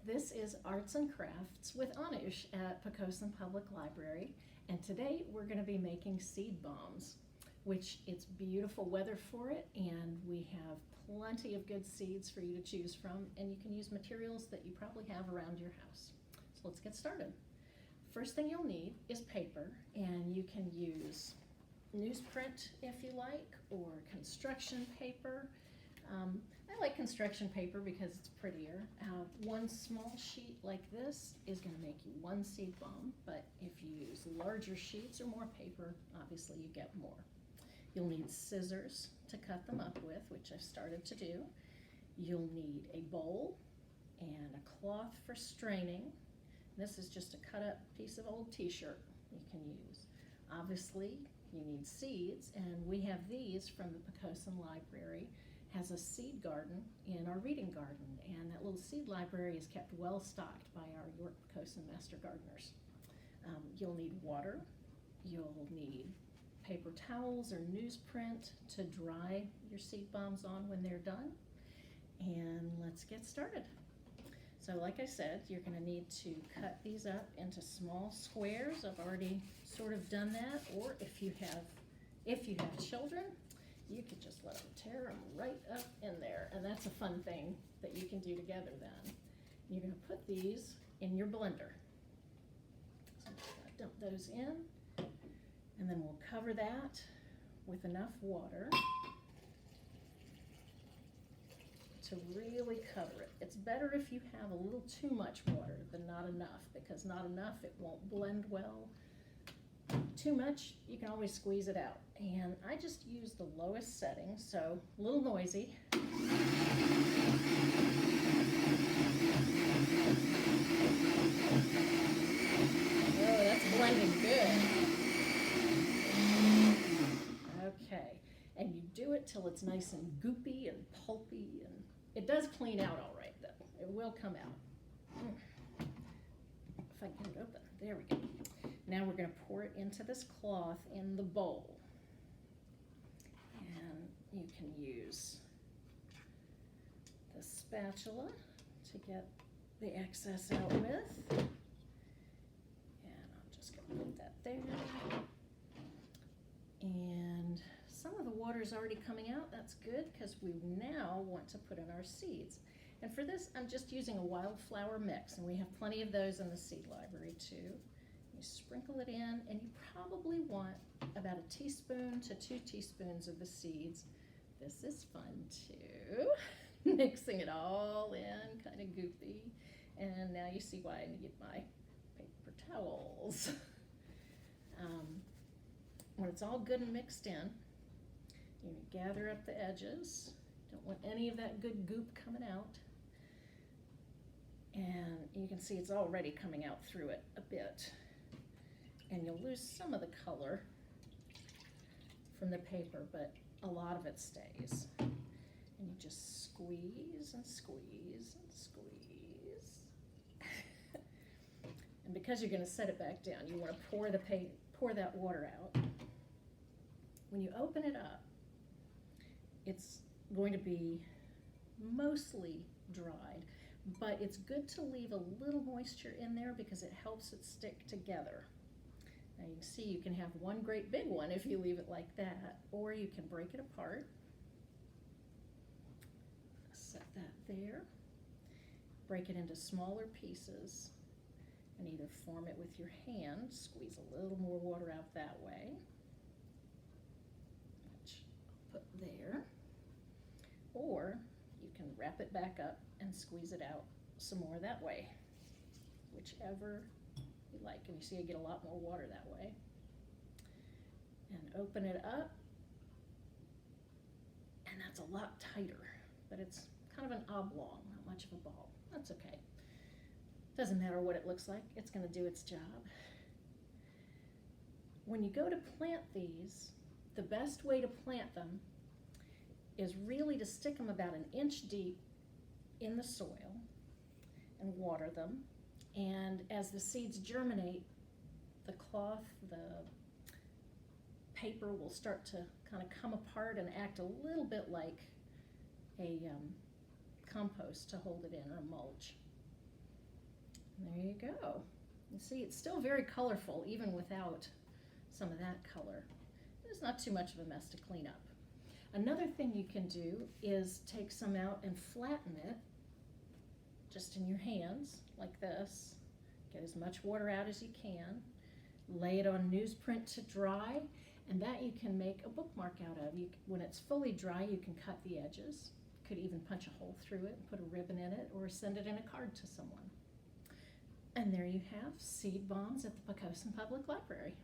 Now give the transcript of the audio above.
This is Arts and Crafts with Anush at Poquoson Public Library, and today we're going to be making seed bombs, which it's beautiful weather for it, and we have plenty of good seeds for you to choose from, and you can use materials that you probably have around your house. So let's get started. First thing you'll need is paper, and you can use newsprint if you like, or construction paper. I like construction paper because it's prettier. One small sheet like this is going to make you one seed bomb, but if you use larger sheets or more paper, obviously you get more. You'll need scissors to cut them up with, which I've started to do. You'll need a bowl and a cloth for straining. This is just a cut up piece of old t-shirt you can use. Obviously, you need seeds, and we have these from the Poquoson Library. Has a seed garden in our reading garden, and that little seed library is kept well stocked by our York Poquoson Master Gardeners. You'll need water, you'll need paper towels or newsprint to dry your seed bombs on when they're done, and let's get started. So like I said, you're going to need to cut these up into small squares. I've already sort of done that, or if you have children, you could just let them tear them right up in there, and that's a fun thing that you can do together then. You're going to put these in your blender. So I'm just going to dump those in, and then we'll cover that with enough water to really cover it. It's better if you have a little too much water than not enough, because not enough, it won't blend well. Too much, you can always squeeze it out. And I just use the lowest setting, so a little noisy. Oh, that's blending good. Okay, and you do it till it's nice and goopy and pulpy, and it does clean out all right though. It will come out. If I can get it open, there we go. Now we're going to pour it into this cloth in the bowl. And you can use the spatula to get the excess out with. And I'm just going to put that there. And some of the water is already coming out. That's good, because we now want to put in our seeds. And for this, I'm just using a wildflower mix, and we have plenty of those in the seed library too. You sprinkle it in, and you probably want about 1 teaspoon to 2 teaspoons of the seeds. This is fun too. Mixing it all in, kind of goopy. And now you see why I need my paper towels. When it's all good and mixed in, you gather up the edges. Don't want any of that good goop coming out. And you can see it's already coming out through it a bit. And you'll lose some of the color from the paper, but a lot of it stays. And you just squeeze and squeeze and squeeze. And because you're going to set it back down, you want to pour that water out. When you open it up, it's going to be mostly dried, but it's good to leave a little moisture in there because it helps it stick together. Now you can see you can have one great big one if you leave it like that, or you can break it apart. Set that there. Break it into smaller pieces and either form it with your hand, squeeze a little more water out that way, which I'll put there, or you can wrap it back up and squeeze it out some more that way, whichever you like. And you see I get a lot more water that way. And open it up, and that's a lot tighter, but it's kind of an oblong, not much of a ball. That's okay. Doesn't matter what it looks like, it's going to do its job. When you go to plant these, the best way to plant them is really to stick them about 1 inch deep in the soil and water them. And as the seeds germinate, the cloth, the paper will start to kind of come apart and act a little bit like a compost to hold it in, or mulch. There you go. You see, it's still very colorful even without some of that color. It's not too much of a mess to clean up. Another thing you can do is take some out and flatten it just in your hands like this. Get as much water out as you can. Lay it on newsprint to dry, and that you can make a bookmark out of. When it's fully dry, you can cut the edges. Could even punch a hole through it and put a ribbon in it, or send it in a card to someone. And there you have seed bombs at the Poquoson Public Library.